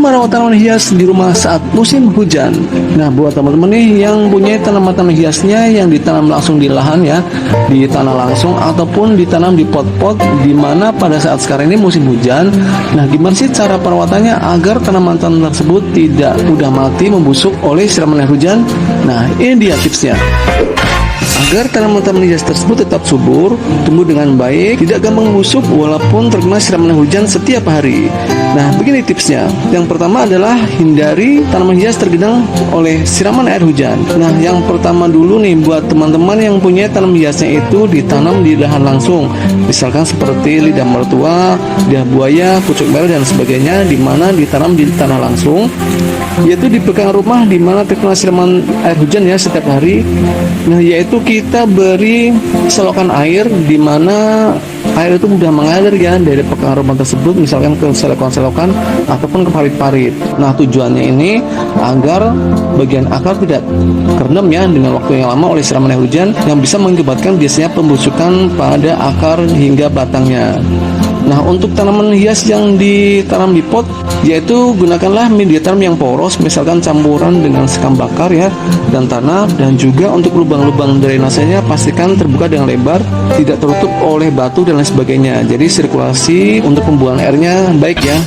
merawat tanaman hias di rumah saat musim hujan. Nah, buat teman-teman nih yang punya tanaman-tanaman hiasnya yang ditanam langsung di lahan ya, di tanah langsung ataupun ditanam di pot-pot di mana pada saat sekarang ini musim hujan. Nah, gimana sih cara perawatannya agar tanaman-tanaman tersebut tidak mudah mati membusuk oleh siraman air hujan? Nah, ini dia tipsnya. Agar tanaman-tanaman hias tersebut tetap subur, tumbuh dengan baik, tidak gampang busuk walaupun terkena siraman hujan setiap hari. Nah, begini tipsnya. Yang pertama adalah hindari tanaman hias tergenang oleh siraman air hujan. Nah, yang pertama dulu nih buat teman-teman yang punya tanaman hiasnya itu ditanam di lahan langsung. Misalkan seperti lidah mertua, lidah buaya, pucuk merah dan sebagainya, di mana ditanam di tanah langsung, yaitu di belakang rumah di mana terkena siraman air hujan ya setiap hari. Nah, yaitu kita beri selokan air di mana air itu mudah mengalir ya dari belakang rumah tersebut, misalkan ke selokan-selokan ataupun ke parit-parit. Nah, tujuannya ini agar bagian akar tidak kerendam ya dengan waktu yang lama oleh siraman air hujan yang bisa mengakibatkan biasanya pembusukan pada akar hingga batangnya. Nah, untuk tanaman hias yang ditanam di pot, yaitu gunakanlah media tanam yang poros, misalkan campuran dengan sekam bakar ya, dan tanah, dan juga untuk lubang-lubang drainasenya pastikan terbuka dengan lebar, tidak tertutup oleh batu dan lain sebagainya. Jadi sirkulasi untuk pembuangan airnya baik ya.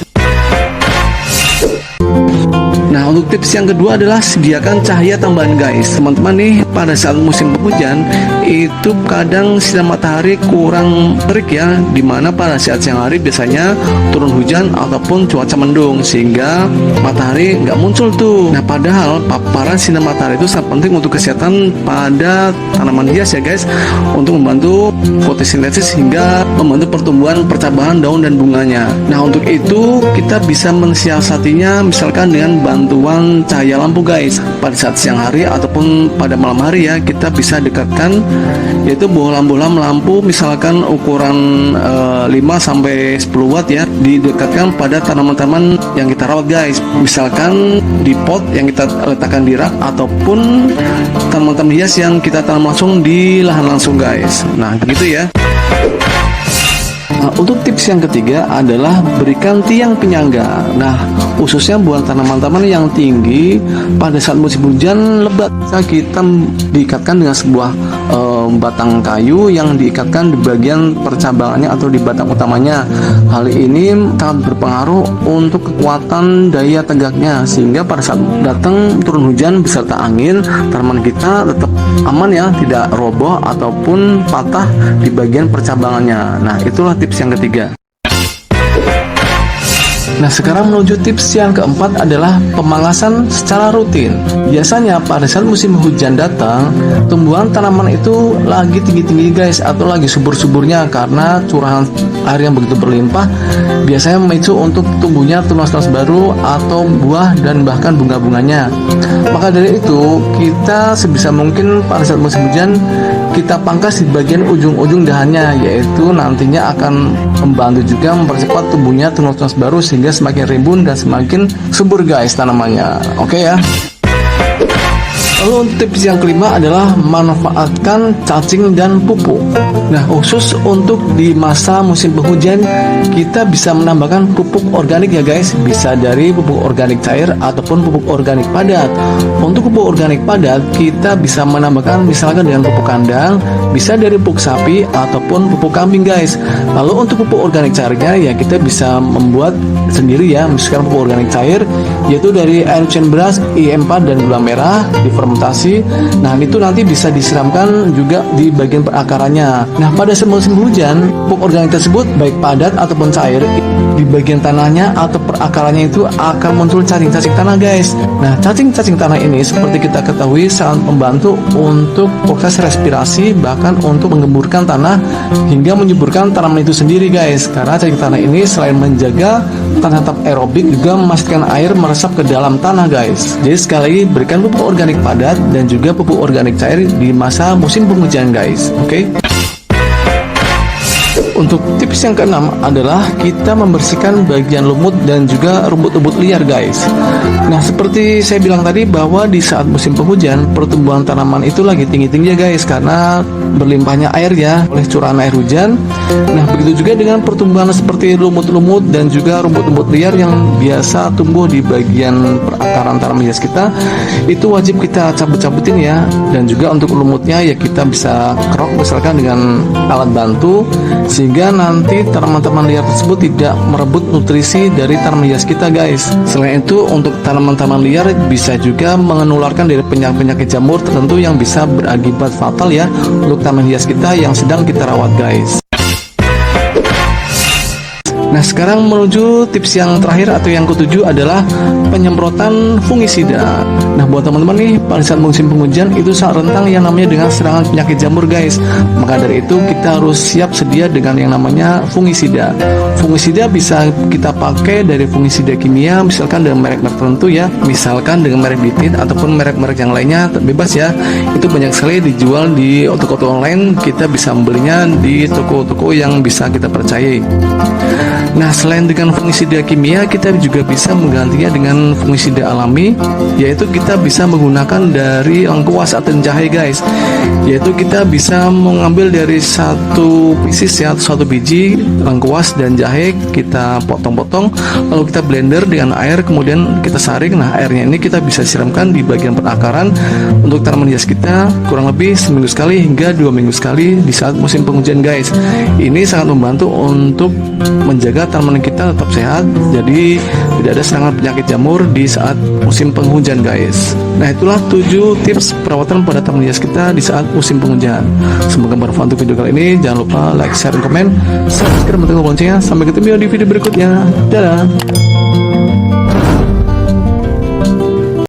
Nah, untuk tips yang kedua adalah sediakan cahaya tambahan guys. Teman-teman nih, pada saat musim penghujan itu kadang sinar matahari kurang terik ya, dimana pada saat siang hari biasanya turun hujan ataupun cuaca mendung sehingga matahari nggak muncul tuh. Nah, padahal paparan sinar matahari itu sangat penting untuk kesehatan pada tanaman hias ya guys, untuk membantu fotosintesis hingga membantu pertumbuhan percabangan daun dan bunganya. Nah, untuk itu kita bisa mensiasatinya misalkan dengan bantuan cahaya lampu guys. Pada saat siang hari ataupun pada malam hari ya, kita bisa dekatkan yaitu bohlam-bohlam lampu misalkan ukuran 5-10 watt ya, didekatkan pada tanaman-tanaman yang kita rawat guys, misalkan di pot yang kita letakkan di rak ataupun tanaman-tanaman hias yang kita tanam langsung di lahan langsung guys. Nah, gitu ya. Nah, untuk tips yang ketiga adalah berikan tiang penyangga. Nah, khususnya buat tanaman-tanaman yang tinggi pada saat musim hujan lebat, kita diikatkan dengan sebuah batang kayu yang diikatkan di bagian percabangannya atau di batang utamanya. Hal ini sangat berpengaruh untuk kekuatan daya tegaknya, sehingga pada saat datang turun hujan beserta angin, tanaman kita tetap aman ya, tidak roboh ataupun patah di bagian percabangannya. Nah, itulah tips yang ketiga. Nah, sekarang menuju tips yang keempat adalah pemanggasan secara rutin. Biasanya pada saat musim hujan datang, tumbuhan tanaman itu lagi tinggi-tinggi guys, atau lagi subur-suburnya karena curahan air yang begitu berlimpah, biasanya memicu untuk tumbuhnya tunas-tunas baru atau buah dan bahkan bunga-bunganya. Maka dari itu, kita sebisa mungkin pada saat musim hujan kita pangkas di bagian ujung-ujung dahannya, yaitu nantinya akan membantu juga mempercepat tumbuhnya tunas-tunas baru sehingga semakin rimbun dan semakin subur guys tanamannya. Oke ya. Lalu tips yang kelima adalah manfaatkan cacing dan pupuk. Nah, khusus untuk di masa musim penghujan, kita bisa menambahkan pupuk organik ya guys. Bisa dari pupuk organik cair ataupun pupuk organik padat. Untuk pupuk organik padat, kita bisa menambahkan misalkan dengan pupuk kandang, bisa dari pupuk sapi ataupun pupuk kambing guys. Lalu untuk pupuk organik cairnya ya kita bisa membuat sendiri ya. Misalkan pupuk organik cair yaitu dari air cucian beras, IM4 dan gula merah difermentasi. Nah, itu nanti bisa disiramkan juga di bagian perakarannya. Nah, pada musim hujan, pupuk organik tersebut baik padat ataupun cair, di bagian tanahnya atau perakarannya itu akan muncul cacing-cacing tanah guys. Nah, cacing-cacing tanah ini seperti kita ketahui sangat membantu untuk proses respirasi, bahkan untuk menggemburkan tanah hingga menyuburkan tanaman itu sendiri guys. Karena cacing tanah ini selain menjaga tanah tetap aerobik, juga memastikan air meresap ke dalam tanah guys. Jadi sekali lagi berikan pupuk organik padat dan juga pupuk organik cair di masa musim penghujan guys. Oke. Untuk tips yang keenam adalah kita membersihkan bagian lumut dan juga rumput-rumput liar guys. Nah seperti saya bilang tadi bahwa di saat musim penghujan pertumbuhan tanaman itu lagi tinggi-tingginya guys, karena berlimpahnya air ya oleh curahan air hujan. Nah begitu juga dengan pertumbuhan seperti lumut-lumut dan juga rumput-rumput liar yang biasa tumbuh di bagian perakaran tanaman hias kita, itu wajib kita cabut-cabutin ya. Dan juga untuk lumutnya ya kita bisa kerok misalkan dengan alat bantu, sehingga nanti tanaman-tanaman liar tersebut tidak merebut nutrisi dari tanaman hias kita guys. Selain itu untuk tanaman-tanaman liar bisa juga menularkan dari penyakit-penyakit jamur tertentu yang bisa berakibat fatal ya untuk tanaman hias kita yang sedang kita rawat guys. Nah sekarang menuju tips yang terakhir atau yang ketujuh adalah penyemprotan fungisida. Nah buat teman-teman nih, pada saat musim penghujan itu sangat rentan yang namanya dengan serangan penyakit jamur guys. Maka dari itu kita harus siap sedia dengan yang namanya fungisida. Fungisida bisa kita pakai dari fungisida kimia, misalkan dengan merek-merek tertentu ya, misalkan dengan merek Bitin ataupun merek-merek yang lainnya, bebas ya. Itu banyak sekali dijual di toko-toko online, kita bisa membelinya di toko-toko yang bisa kita percayai. Nah selain dengan fungisida kimia, kita juga bisa menggantinya dengan fungisida alami, yaitu kita bisa menggunakan dari lengkuas atau jahe guys. Yaitu kita bisa mengambil dari satu pieces ya, satu biji lengkuas dan jahe, kita potong-potong, lalu kita blender dengan air, kemudian kita saring. Nah airnya ini kita bisa siramkan di bagian perakaran untuk tanaman hias kita kurang lebih seminggu sekali hingga 2 minggu sekali di saat musim penghujan guys. Ini sangat membantu untuk menjaga tanaman kita tetap sehat, jadi tidak ada serangan penyakit jamur di saat musim penghujan guys. Nah itulah 7 tips perawatan pada tanaman hias kita di saat musim penghujan. Semoga bermanfaat untuk video kali ini. Jangan lupa like, share, dan komen, subscribe, dan tekan loncengnya. Sampai ketemu di video berikutnya. Dadah.